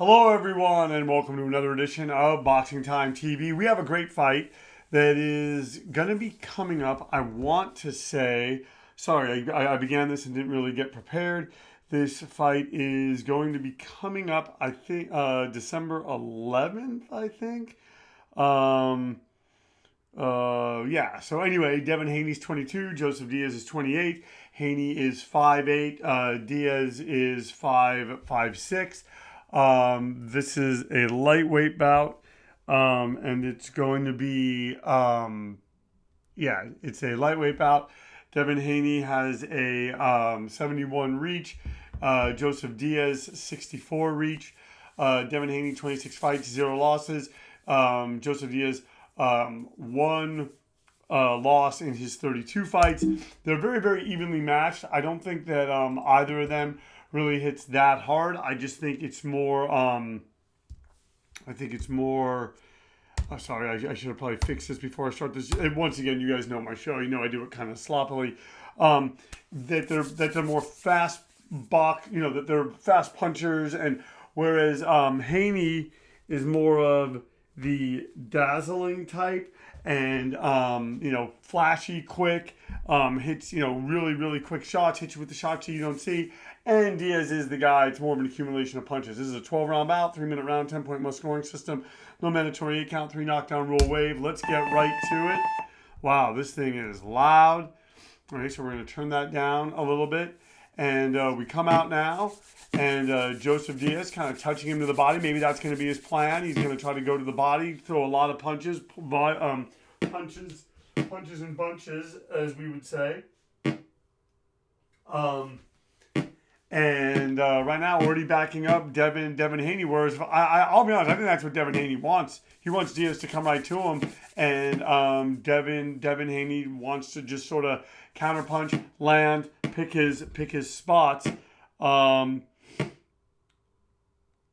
Hello, everyone, and welcome to another edition of Boxing Time TV. We have a great fight that is going to be coming up. I want to say, sorry, I began this and didn't really get prepared. This fight is going to be coming up, I think, December 11th, I think. Yeah, so anyway, Devin Haney's 22, Joseph Diaz is 28. Haney is 5'8", Diaz is 5'6". This is a lightweight bout, and it's going to be, it's a lightweight bout. Devin Haney has a 71 reach, Joseph Diaz 64 reach. Devin Haney 26 fights, 0 losses. Joseph Diaz one loss in his 32 fights. They're very, very evenly matched. I don't think that either of them really hits that hard. I just think it's more, sorry, I should have probably fixed this before I start this. And once again, you guys know my show. You know I do it kind of sloppily. That they're more fast that they're fast punchers, and whereas Haney is more of the dazzling type and flashy, quick, hits really, really quick shots, hits you with the shots you don't see. And Diaz is the guy. It's more of an accumulation of punches. This is a 12-round bout, 3-minute round, 10-point most scoring system. No mandatory 8-count, 3 knockdown rule wave. Let's get right to it. Wow, this thing is loud. All right, so we're going to turn that down a little bit. And we come out now, and Joseph Diaz kind of touching him to the body. Maybe that's going to be his plan. He's going to try to go to the body, throw a lot of punches, punches and bunches, as we would say. And right now, already backing up Devin Haney. Whereas I'll be honest, I think that's what Devin Haney wants. He wants Diaz to come right to him, and Devin Haney wants to just sort of counterpunch, land, pick his spots.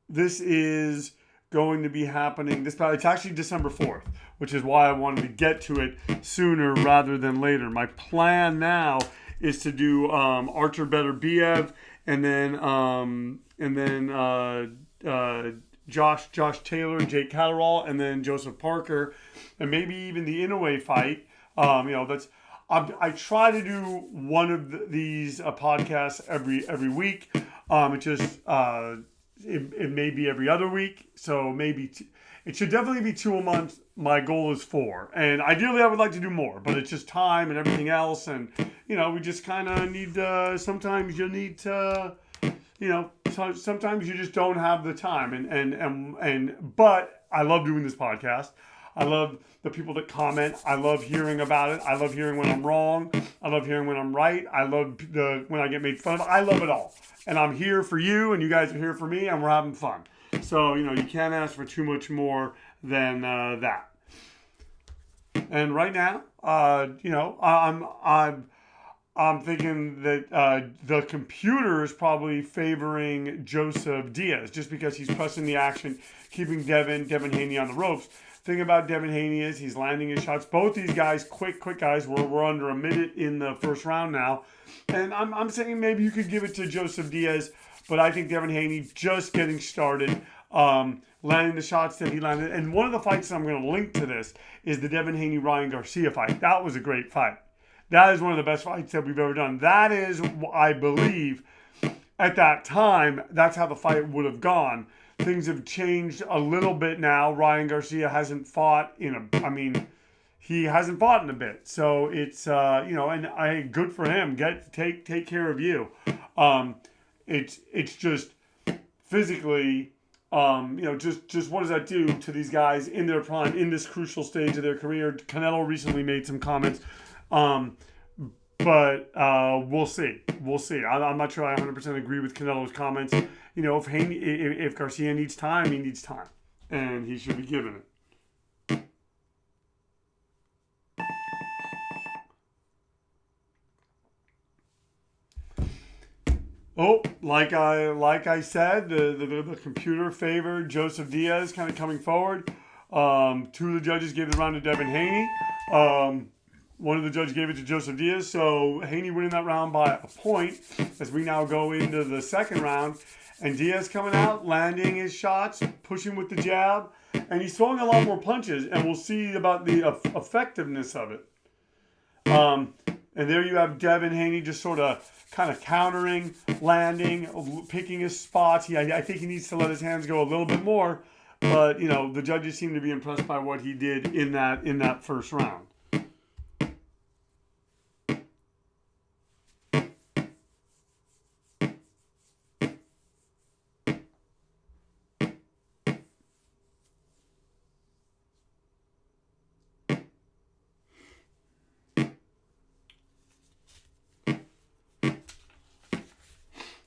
This is going to be happening. It's actually December 4th, which is why I wanted to get to it sooner rather than later. My plan now is to do Archer Beterbiev, and then Josh Taylor, Jake Catterall, and then Joseph Parker, and maybe even the Inoue fight. I try to do one of these podcasts every week. It may be every other week, so maybe it should definitely be 2 a month. My goal is 4, and ideally I would like to do more, but it's just time and everything else, and we just kind of need. Sometimes you need to, sometimes you just don't have the time, but I love doing this podcast. I love the people that comment. I love hearing about it. I love hearing when I'm wrong. I love hearing when I'm right. I love when I get made fun of. I love it all. And I'm here for you, and you guys are here for me, and we're having fun. So, you can't ask for too much more than that. And right now, I'm thinking that the computer is probably favoring Joseph Diaz just because he's pressing the action, keeping Devin Haney on the ropes. Thing about Devin Haney is he's landing his shots. Both these guys, quick guys. We're under a minute in the first round now. And I'm saying maybe you could give it to Joseph Diaz, but I think Devin Haney just getting started, landing the shots that he landed. And one of the fights that I'm going to link to this is the Devin Haney-Ryan Garcia fight. That was a great fight. That is one of the best fights that we've ever done. That is, I believe, at that time, that's how the fight would have gone. Things have changed a little bit now. Ryan Garcia hasn't fought he hasn't fought in a bit. So it's, good for him. Take care of you. It's just physically, just what does that do to these guys in their prime, in this crucial stage of their career? Canelo recently made some comments. But we'll see. I'm not sure I 100% agree with Canelo's comments. If Garcia needs time, he needs time, and he should be given it. Oh, like I said, the computer favored Joseph Diaz, kind of coming forward. Two of the judges gave the round to Devin Haney. One of the judges gave it to Joseph Diaz, so Haney winning that round by a point as we now go into the second round. And Diaz coming out, landing his shots, pushing with the jab, and he's throwing a lot more punches, and we'll see about the effectiveness of it. And there you have Devin Haney just sort of kind of countering, landing, picking his spots. I think he needs to let his hands go a little bit more, but you know the judges seem to be impressed by what he did in that first round.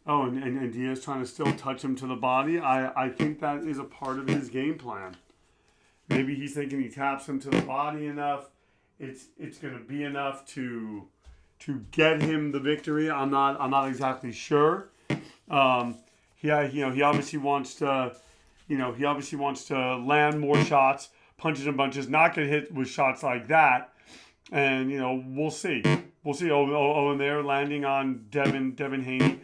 Oh, and Diaz trying to still touch him to the body. I think that is a part of his game plan. Maybe he's thinking he taps him to the body enough. It's going to be enough to get him the victory. I'm not exactly sure. He obviously wants to land more shots, punches and bunches, not get hit with shots like that. And we'll see. Oh, and they're landing on Devin Haney.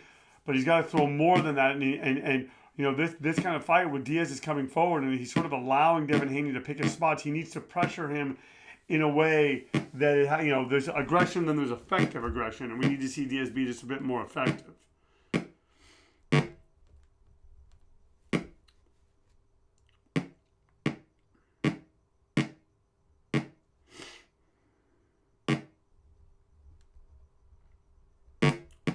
But he's got to throw more than that, and this kind of fight with Diaz is coming forward, and he's sort of allowing Devin Haney to pick his spots. He needs to pressure him in a way that there's aggression, then there's effective aggression, and we need to see Diaz be just a bit more effective.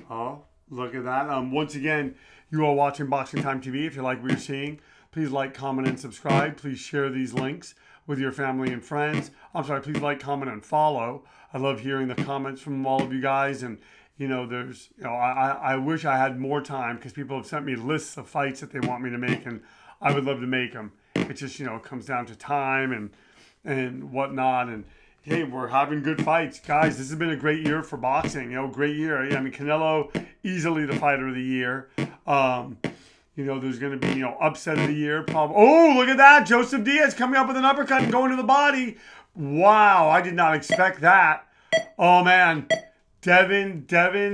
Oh. Look at that. Once again, you are watching Boxing Time TV. If you like what you're seeing, please like, comment, and subscribe. Please share these links with your family and friends. Please like, comment, and follow. I love hearing the comments from all of you guys. And, I wish I had more time because people have sent me lists of fights that they want me to make, and I would love to make them. It just, it comes down to time and whatnot. And, hey, we're having good fights. Guys, this has been a great year for boxing. Great year. I mean, Canelo, easily the fighter of the year. There's going to be, upset of the year. Oh, look at that. Joseph Diaz coming up with an uppercut and going to the body. Wow, I did not expect that. Oh, man. Devin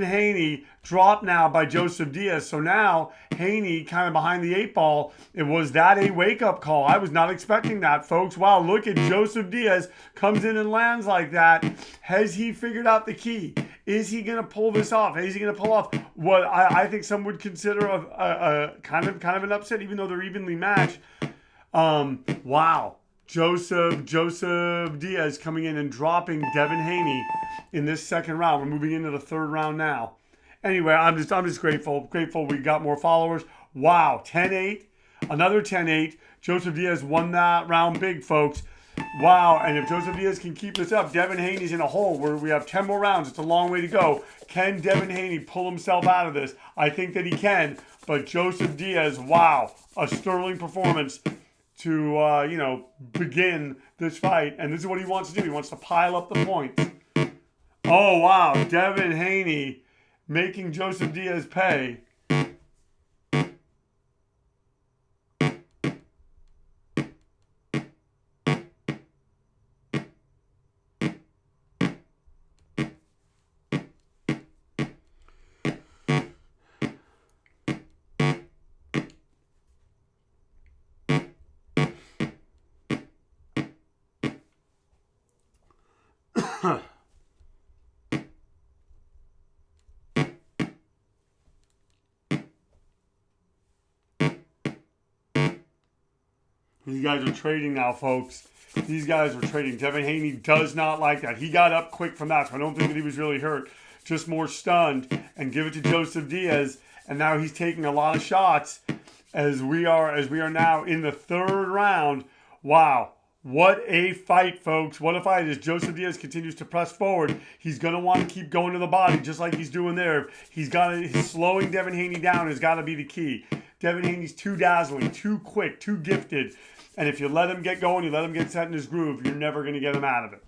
Haney dropped now by Joseph Diaz. So now Haney kind of behind the 8 ball. Was that a wake-up call? I was not expecting that, folks. Wow, look at Joseph Diaz comes in and lands like that. Has he figured out the key? Is he going to pull this off? Is he going to pull off what I think some would consider a kind of an upset, even though they're evenly matched? Wow. Joseph Diaz coming in and dropping Devin Haney in this second round. We're moving into the third round now. Anyway, I'm just grateful we got more followers. Wow, 10-8, another 10-8. Joseph Diaz won that round big, folks. Wow, and if Joseph Diaz can keep this up, Devin Haney's in a hole where we have 10 more rounds. It's a long way to go. Can Devin Haney pull himself out of this? I think that he can, but Joseph Diaz, wow, a sterling performance to, begin this fight. And this is what he wants to do. He wants to pile up the points. Oh, wow. Devin Haney making Joseph Diaz pay. These guys are trading now, folks. These guys are trading. Devin Haney does not like that. He got up quick from that, so I don't think that he was really hurt. Just more stunned, and give it to Joseph Diaz. And now he's taking a lot of shots as we are now in the third round. Wow. What a fight, folks. What a fight. As Joseph Diaz continues to press forward, he's going to want to keep going to the body just like he's doing there. He's slowing Devin Haney down has got to be the key. Devin Haney's too dazzling, too quick, too gifted. And if you let him get going, you let him get set in his groove, you're never going to get him out of it.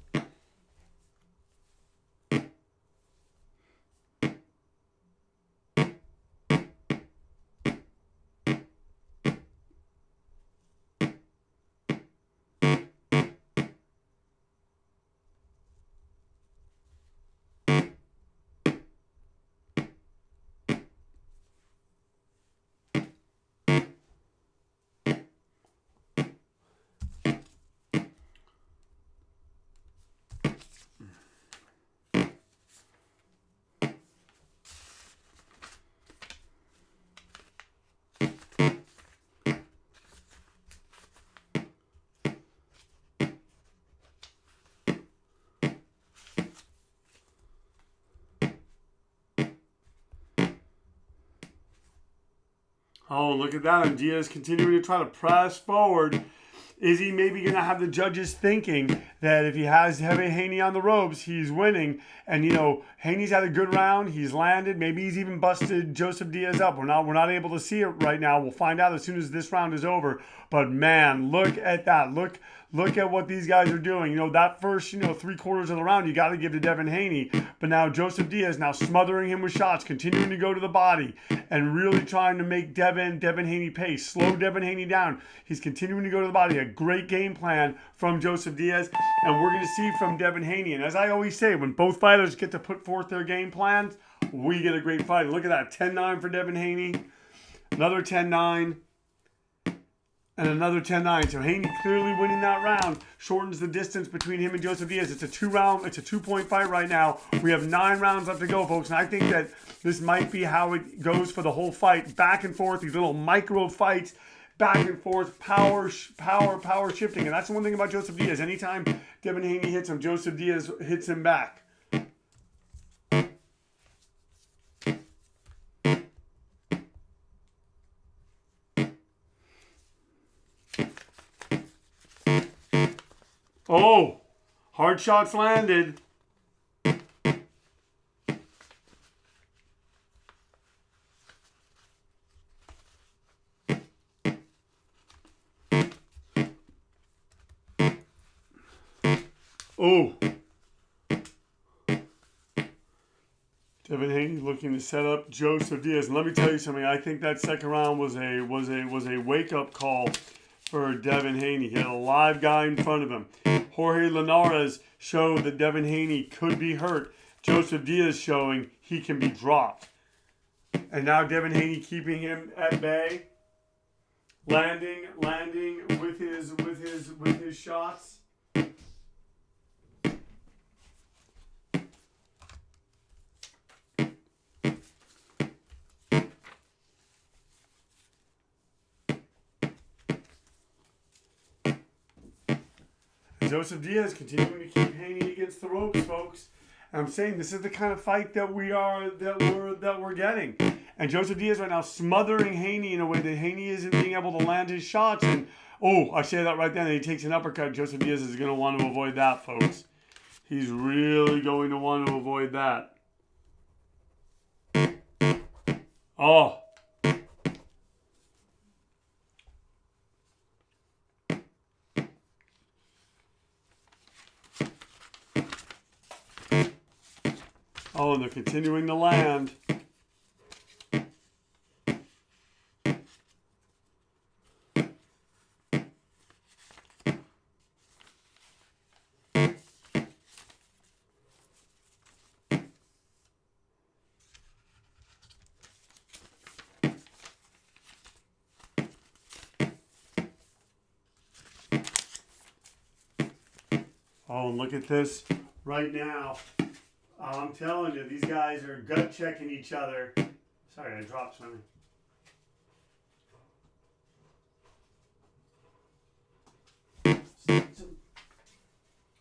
Oh, look at that. And Diaz continuing to try to press forward. Is he maybe going to have the judges thinking that if he has Devin Haney on the ropes, he's winning? And, you know, Haney's had a good round. He's landed. Maybe he's even busted Joseph Diaz up. We're not able to see it right now. We'll find out as soon as this round is over. But, man, look at that. Look at what these guys are doing. You know, that first, 3/4 of the round, you got to give to Devin Haney. But now Joseph Diaz now smothering him with shots, continuing to go to the body, and really trying to make Devin Haney pay. Slow Devin Haney down. He's continuing to go to the body. A great game plan from Joseph Diaz. And we're going to see from Devin Haney. And as I always say, when both fighters get to put forth their game plans, we get a great fight. Look at that. 10-9 for Devin Haney. Another 10-9. And another 10-9. So Haney clearly winning that round. Shortens the distance between him and Joseph Diaz. It's a 2-point fight right now. We have 9 rounds left to go, folks. And I think that this might be how it goes for the whole fight. Back and forth, these little micro fights. Back and forth, power shifting. And that's the one thing about Joseph Diaz. Anytime Devin Haney hits him, Joseph Diaz hits him back. Oh, hard shots landed. Oh. Devin Haney looking to set up Joseph Diaz. And let me tell you something. I think that second round was a wake-up call for Devin Haney. He had a live guy in front of him. Jorge Linares showed that Devin Haney could be hurt. Joseph Diaz showing he can be dropped. And now Devin Haney keeping him at bay. Landing with his shots. Joseph Diaz continuing to keep Haney against the ropes, folks. And I'm saying this is the kind of fight that we're getting. And Joseph Diaz right now smothering Haney in a way that Haney isn't being able to land his shots. And I say that right then. And he takes an uppercut. Joseph Diaz is going to want to avoid that, folks. He's really going to want to avoid that. Oh. Oh, and they're continuing to land. Oh, and look at this right now. I'm telling you, these guys are gut checking each other. Sorry, I dropped something.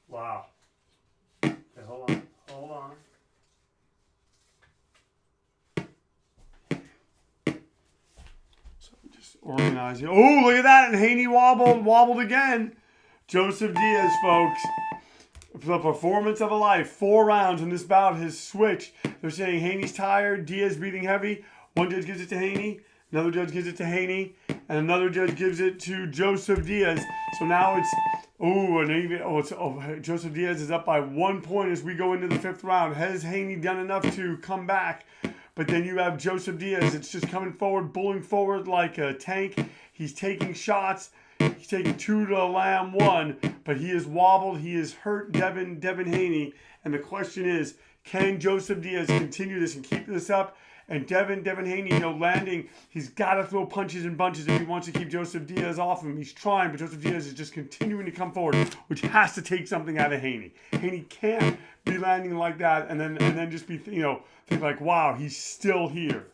Wow. Okay, hold on. So just organizing. Oh, look at that! And Haney wobbled again. Joseph Diaz, folks. The performance of a life. 4 rounds in this bout has switched. They're saying Haney's tired, Diaz breathing heavy. One judge gives it to Haney, another judge gives it to Haney, and another judge gives it to Joseph Diaz. So now Joseph Diaz is up by 1 point as we go into the 5th round. Has Haney done enough to come back? But then you have Joseph Diaz. It's just coming forward, bulling forward like a tank. He's taking shots. He's taking 2 to Lamb 1, but he is wobbled. He is hurt Devin Haney. And the question is, can Joseph Diaz continue this and keep this up? And Devin Haney, landing, he's got to throw punches and bunches if he wants to keep Joseph Diaz off him. He's trying, but Joseph Diaz is just continuing to come forward, which has to take something out of Haney. Haney can't be landing like that and then just be, think like, wow, he's still here.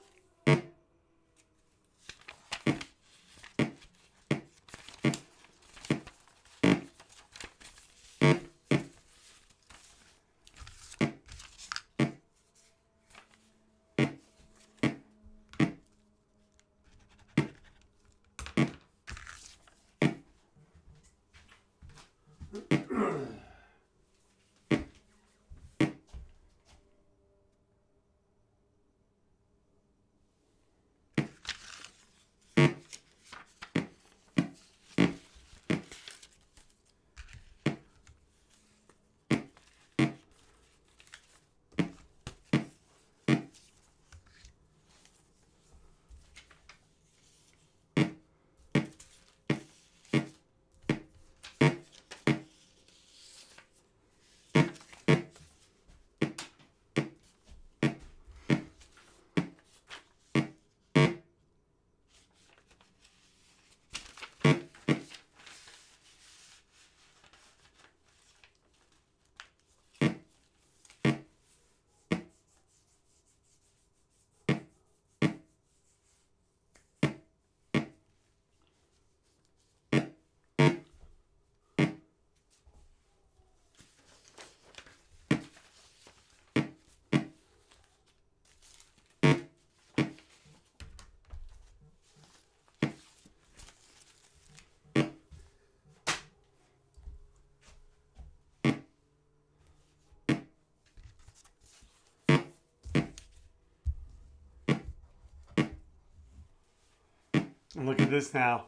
And look at this now.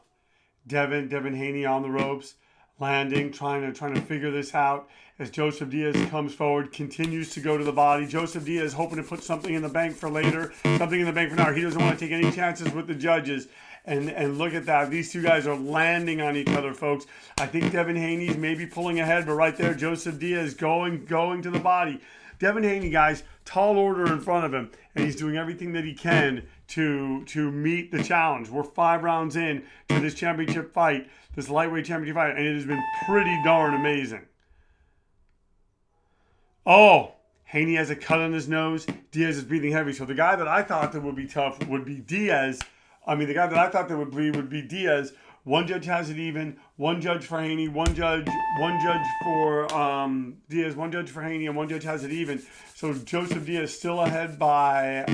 Devin Haney on the ropes, landing, trying to figure this out as Joseph Diaz comes forward, continues to go to the body. Joseph Diaz hoping to put something in the bank for later, something in the bank for now. He doesn't want to take any chances with the judges. And look at that. These two guys are landing on each other, folks. I think Devin Haney's maybe pulling ahead, but right there, Joseph Diaz going to the body. Devin Haney, guys, tall order in front of him, and he's doing everything that he can to meet the challenge. We're 5 rounds in to this championship fight, this lightweight championship fight, and it has been pretty darn amazing. Oh, Haney has a cut on his nose. Diaz is breathing heavy. So the guy that I thought that would be tough would be Diaz. The guy that I thought that would be Diaz. One judge has it even. One judge for Haney. One judge for Diaz. One judge for Haney, and one judge has it even. So Joseph Diaz still ahead by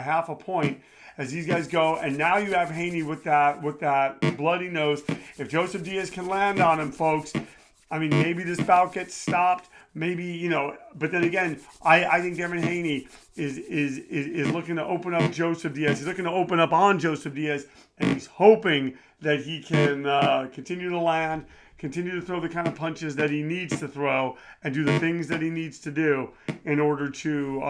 half a point as these guys go. And now you have Haney with that bloody nose. If Joseph Diaz can land on him, folks, maybe this bout gets stopped. Maybe, but then again, I think Devin Haney is looking to open up Joseph Diaz. He's looking to open up on Joseph Diaz, and he's hoping that he can continue to land, continue to throw the kind of punches that he needs to throw, and do the things that he needs to do in order to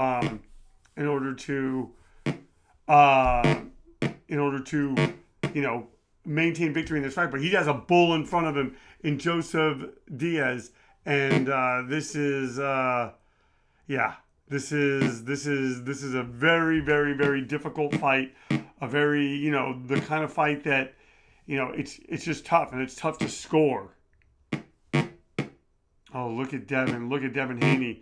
maintain victory in this fight. But he has a bull in front of him in Joseph Diaz. And this is a very, very, very difficult fight. A very, the kind of fight that, it's just tough, and it's tough to score. Oh, look at Devin Haney.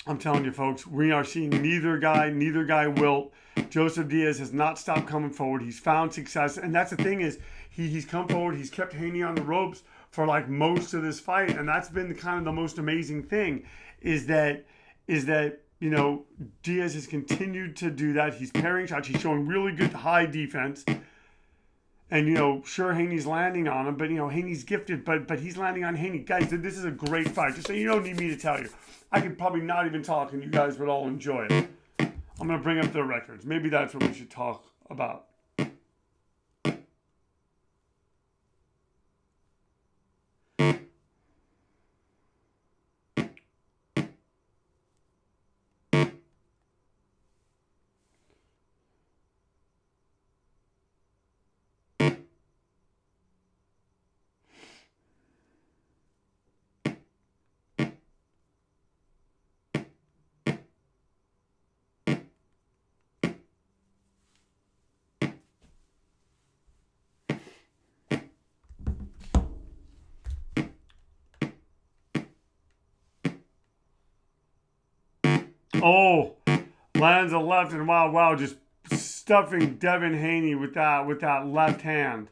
I'm telling you, folks, we are seeing neither guy wilt. Joseph Diaz has not stopped coming forward. He's found success, and that's the thing is he's come forward. He's kept Haney on the ropes for like most of this fight, and that's been kind of the most amazing thing is that Diaz has continued to do that. He's parrying shots. He's showing really good high defense. And, sure, Haney's landing on him, but, Haney's gifted, but he's landing on Haney. Guys, this is a great fight. Just so you don't need me to tell you. I could probably not even talk, and you guys would all enjoy it. I'm going to bring up their records. Maybe that's what we should talk about. Oh, lands a left, and wow, just stuffing Devin Haney with that left hand,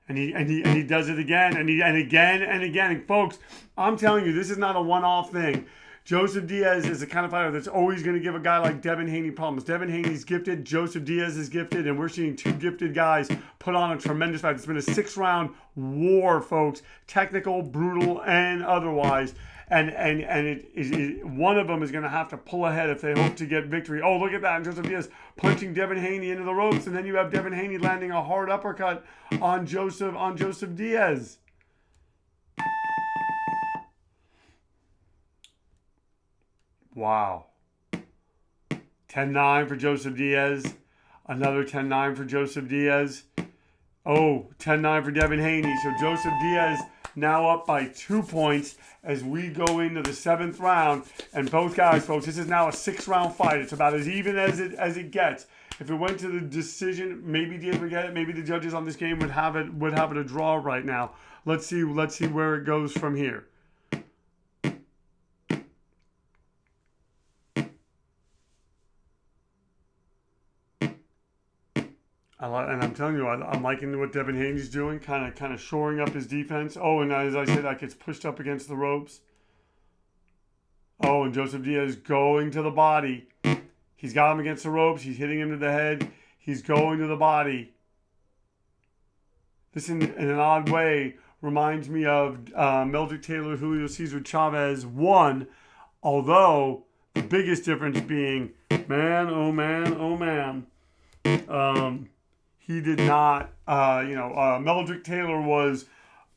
and he does it again, and again. And folks, I'm telling you, this is not a one-off thing. Joseph Diaz is the kind of fighter that's always going to give a guy like Devin Haney problems. Devin Haney's gifted, Joseph Diaz is gifted, and we're seeing two gifted guys put on a tremendous fight. It's been a 6-round war, folks, technical, brutal, and otherwise. And one of them is going to have to pull ahead if they hope to get victory. Oh, look at that. And Joseph Diaz punching Devin Haney into the ropes. And then you have Devin Haney landing a hard uppercut on Joseph Diaz. Wow. 10-9 for Joseph Diaz. Another 10-9 for Joseph Diaz. Oh, 10-9 for Devin Haney. So Joseph Diaz now up by 2 points as we go into the 7th round. And both guys, folks, this is now a 6-round fight. It's about as even as it gets. If it went to the decision, maybe Diaz would get it. Maybe the judges on this game would have it a draw right now. Let's see where it goes from here. And I'm telling you, I'm liking what Devin Haney's doing, kind of shoring up his defense. Oh, and as I said, that gets pushed up against the ropes. Oh, and Joseph Diaz going to the body. He's got him against the ropes. He's hitting him to the head. He's going to the body. This, in an odd way, reminds me of Meldrick Taylor, Julio Cesar Chavez 1, although the biggest difference being, man, oh man, oh man, he did not. Meldrick Taylor was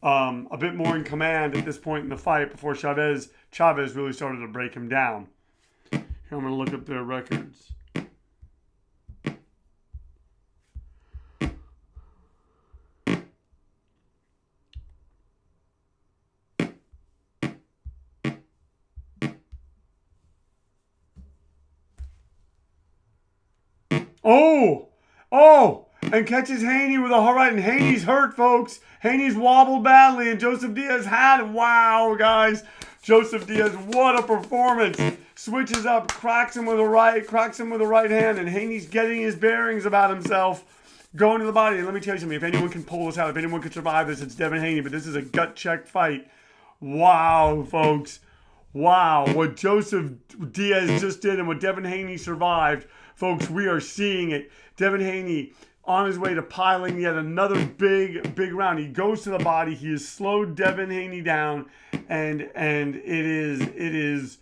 a bit more in command at this point in the fight before Chavez really started to break him down. Here, I'm going to look up their records. And catches Haney with a hard right, and Haney's hurt, folks. Haney's wobbled badly, and Joseph Diaz wow, guys. Joseph Diaz, what a performance. Switches up, cracks him with a right hand, and Haney's getting his bearings about himself, going to the body. And let me tell you something, if anyone can pull this out, if anyone can survive this, it's Devin Haney, but this is a gut check fight. Wow, folks. Wow, what Joseph Diaz just did and what Devin Haney survived. Folks, we are seeing it. Devin Haney on his way to piling yet another big round. He goes to the body. He has slowed Devin Haney down, and it is,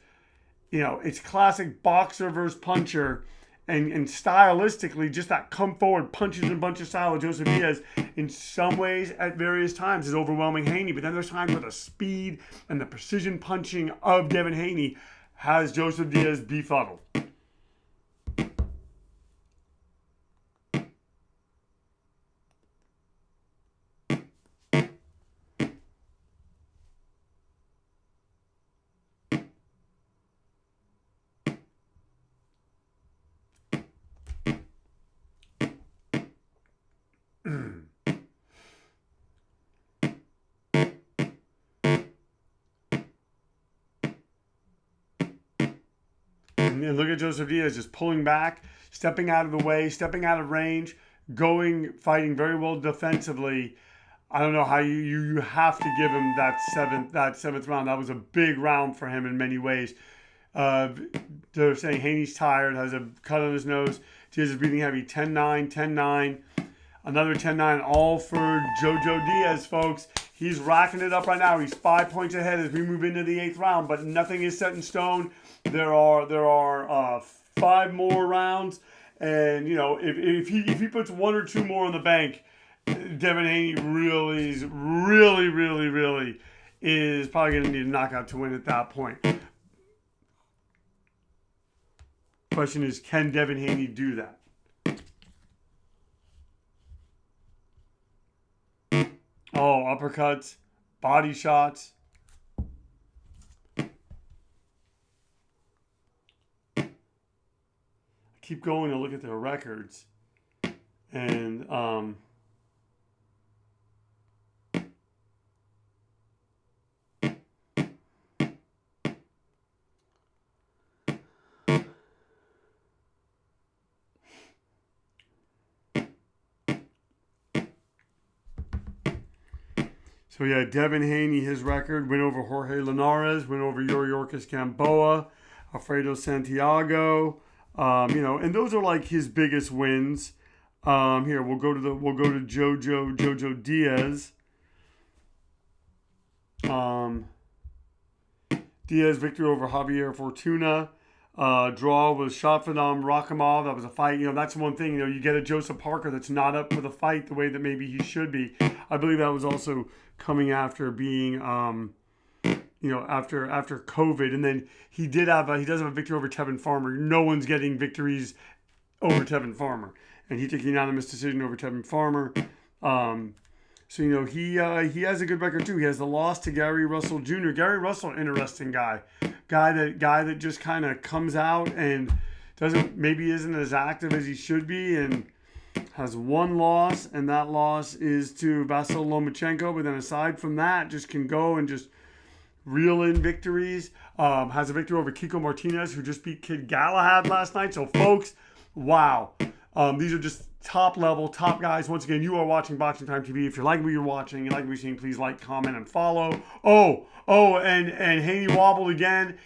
it's classic boxer versus puncher, and stylistically, just that come forward punches and bunches style of Joseph Diaz in some ways at various times is overwhelming Haney, but then there's times where the speed and the precision punching of Devin Haney has Joseph Diaz befuddled. And look at Joseph Diaz just pulling back, stepping out of the way, stepping out of range, fighting very well defensively. I don't know how you have to give him that seventh round. That was a big round for him in many ways. They're saying Haney's tired, has a cut on his nose. Diaz is breathing heavy. 10-9, 10-9. Another 10-9, all for Jojo Diaz, folks. He's racking it up right now. He's 5 points ahead as we move into the 8th round, but nothing is set in stone. There are 5 more rounds, and if he puts 1 or 2 more on the bank, Devin Haney really is probably going to need a knockout to win at that point. Question is, can Devin Haney do that? Oh, uppercuts, body shots. I keep going to look at their records, and so yeah, Devin Haney, his record, win over Jorge Linares, win over Yuriorkis Gamboa, Alfredo Santiago, and those are like his biggest wins. Here we'll go to Jojo Diaz. Diaz victory over Javier Fortuna. Draw was Shafadam Rakhimov. That was a fight. That's one thing. You get a Joseph Parker that's not up for the fight the way that maybe he should be. I believe that was also coming after being, after COVID. And then he does have a victory over Tevin Farmer. No one's getting victories over Tevin Farmer. And he took a unanimous decision over Tevin Farmer. So, he has a good record too. He has the loss to Gary Russell Jr. Gary Russell, interesting guy. Guy that just kind of comes out and maybe isn't as active as he should be, and has one loss, and that loss is to Vasyl Lomachenko. But then aside from that, just can go and just reel in victories. Has a victory over Kiko Martinez, who just beat Kid Galahad last night. So, folks, wow. These are just top level, top guys. Once again, you are watching Boxing Time TV. If you like what you're watching, you like what you're seeing, please like, comment, and follow. And Haney wobbled again.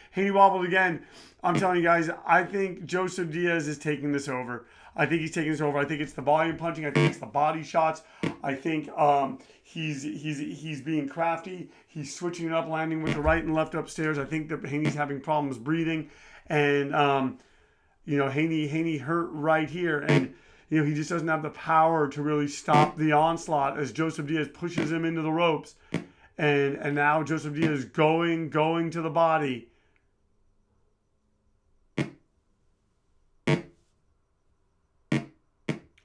I'm telling you guys, I think Joseph Diaz is taking this over. I think it's the volume punching. I think it's the body shots. I think he's being crafty. He's switching it up, landing with the right and left upstairs. I think that Haney's having problems breathing, and Haney hurt right here, and he just doesn't have the power to really stop the onslaught as Joseph Diaz pushes him into the ropes. And now Joseph Diaz going to the body.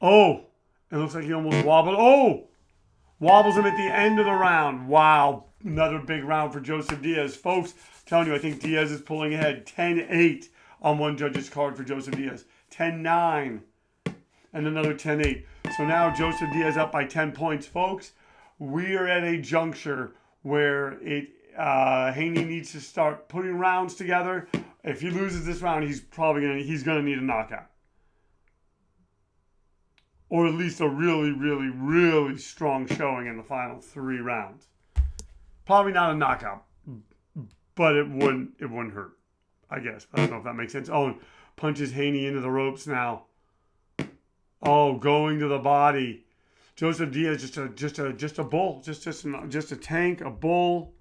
Oh, it looks like he almost wobbled. Oh, wobbles him at the end of the round. Wow, another big round for Joseph Diaz. Folks, I'm telling you, I think Diaz is pulling ahead. 10-8 on one judge's card for Joseph Diaz. 10-9 and another 10-8. So now Joseph Diaz up by 10 points. Folks, we are at a juncture where Haney needs to start putting rounds together. If he loses this round, he's gonna need a knockout. Or at least a really, really, really strong showing in the final 3 rounds. Probably not a knockout, but it wouldn't hurt, I guess. I don't know if that makes sense. Oh, and punches Haney into the ropes now. Oh, going to the body. Joseph Diaz just a bull, just a tank, a bull.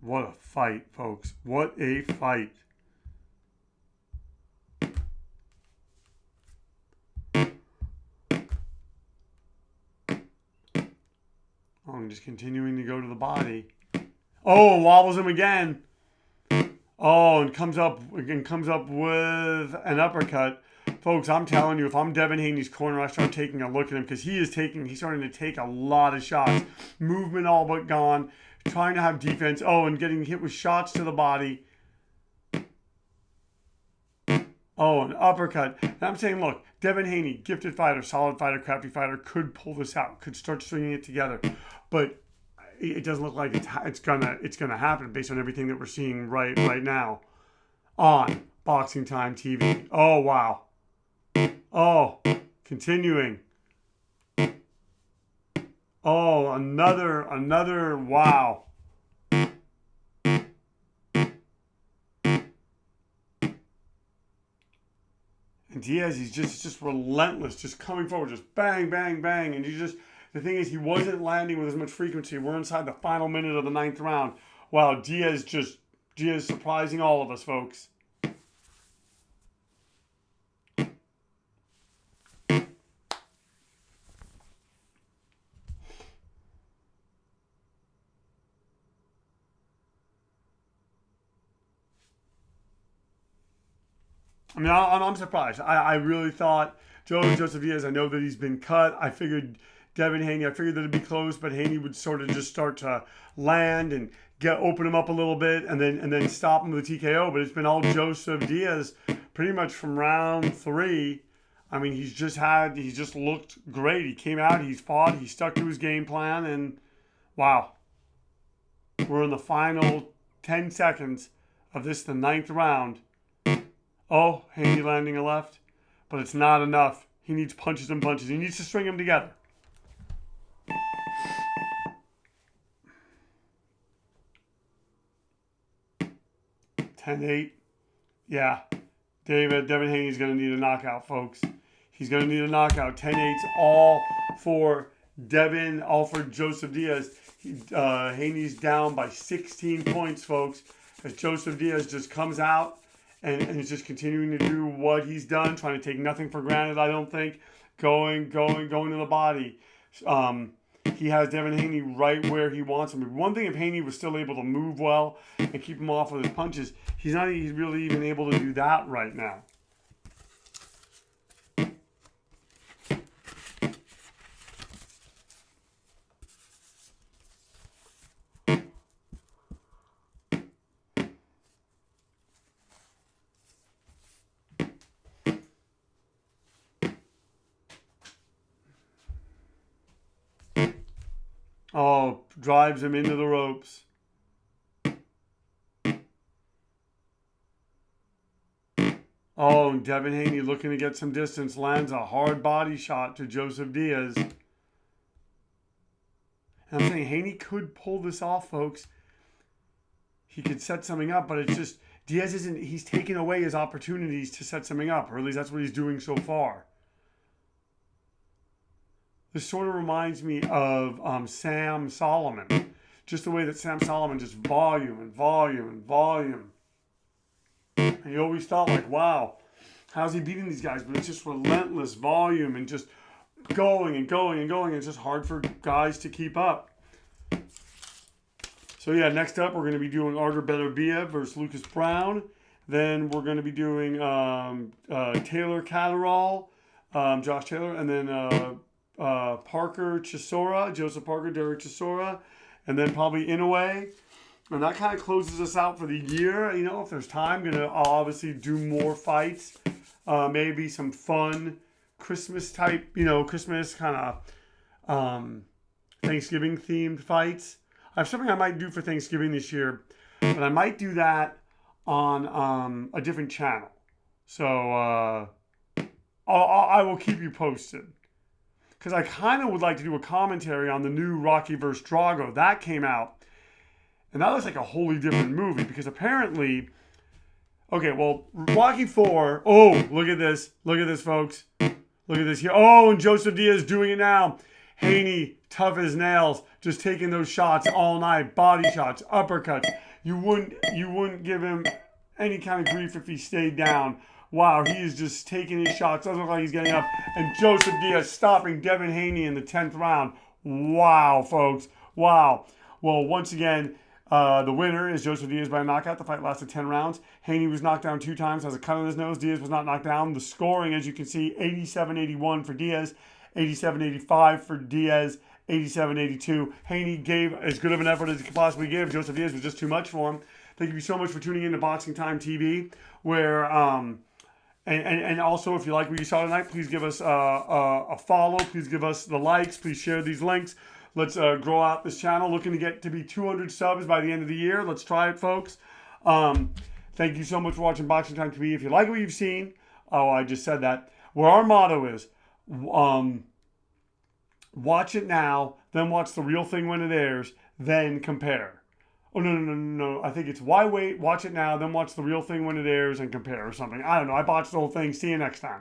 What a fight, folks. What a fight. Oh, I'm just continuing to go to the body. Oh, wobbles him again. Oh, and comes up with an uppercut. Folks, I'm telling you, if I'm Devin Haney's corner, I start taking a look at him because he's starting to take a lot of shots. Movement all but gone. Trying to have defense. Oh, and getting hit with shots to the body. Oh, an uppercut. And I'm saying, look, Devin Haney, gifted fighter, solid fighter, crafty fighter, could pull this out, could start stringing it together. But it doesn't look like it's gonna happen based on everything that we're seeing right now on Boxing Time TV. Oh, wow. Oh, continuing. Oh, another, wow. And Diaz, he's just relentless, just coming forward, just bang, bang, bang. And the thing is, he wasn't landing with as much frequency. We're inside the final minute of the 9th round. Wow, Diaz surprising all of us, folks. I mean, I'm surprised. I really thought Joseph Diaz, I know that he's been cut. I figured Devin Haney, I figured that it'd be close, but Haney would sort of just start to land and open him up a little bit and then stop him with a TKO. But it's been all Joseph Diaz pretty much from round 3. I mean, he's just looked great. He came out, he's fought, he stuck to his game plan, and wow. We're in the final 10 seconds of the 9th round. Oh, Haney landing a left. But it's not enough. He needs punches and punches. He needs to string them together. $10-8. Yeah. Devin Haney's going to need a knockout, folks. He's going to need a knockout. 10-8's all for Devin, all for Joseph Diaz. Haney's down by 16 points, folks. As Joseph Diaz just comes out and is just continuing to do what he's done, trying to take nothing for granted, I don't think. Going to the body. He has Devin Haney right where he wants him. One thing, if Haney was still able to move well and keep him off with his punches, he's not really even able to do that right now. Oh, drives him into the ropes. Oh, and Devin Haney looking to get some distance, lands a hard body shot to Joseph Diaz. And I'm saying Haney could pull this off, folks. He could set something up, but it's just, he's taking away his opportunities to set something up, or at least that's what he's doing so far. This sort of reminds me of Sam Solomon. Just the way that Sam Solomon just volume and volume and volume. And you always thought like, wow, how's he beating these guys? But it's just relentless volume and just going and going and going. It's just hard for guys to keep up. So yeah, next up we're going to be doing Artur Beterbiev versus Lucas Brown. Then we're going to be doing Taylor Catterall, Josh Taylor, and then Parker Chisora, Joseph Parker, Derek Chisora, and then probably Inoue. And that kind of closes us out for the year. You know, if there's time, I'll obviously do more fights. Maybe some fun Christmas type, Christmas kind of Thanksgiving themed fights. I have something I might do for Thanksgiving this year, but I might do that on a different channel. So I will keep you posted. Because I kind of would like to do a commentary on the new Rocky vs. Drago. That came out. And that looks like a wholly different movie. Because apparently... Okay, well, Rocky 4... Oh, look at this. Look at this, folks. Look at this here. Oh, and Joseph Diaz doing it now. Haney, tough as nails. Just taking those shots all night. Body shots, uppercuts. You wouldn't give him any kind of grief if he stayed down. Wow, he is just taking his shots. Doesn't look like he's getting up. And Joseph Diaz stopping Devin Haney in the 10th round. Wow, folks. Wow. Well, once again, the winner is Joseph Diaz by knockout. The fight lasted 10 rounds. Haney was knocked down 2 times, has a cut on his nose. Diaz was not knocked down. The scoring, as you can see, 87-81 for Diaz, 87-85 for Diaz, 87-82. Haney gave as good of an effort as he could possibly give. Joseph Diaz was just too much for him. Thank you so much for tuning in to Boxing Time TV, where... And also, if you like what you saw tonight, please give us a follow. Please give us the likes. Please share these links. Let's grow out this channel. Looking to get to be 200 subs by the end of the year. Let's try it, folks. Thank you so much for watching Boxing Time TV. If you like what you've seen, I just said that. Where our motto is, watch it now, then watch the real thing when it airs, then compare. Oh, no. I think it's why wait, watch it now, then watch the real thing when it airs and compare or something. I don't know. I botched the whole thing. See you next time.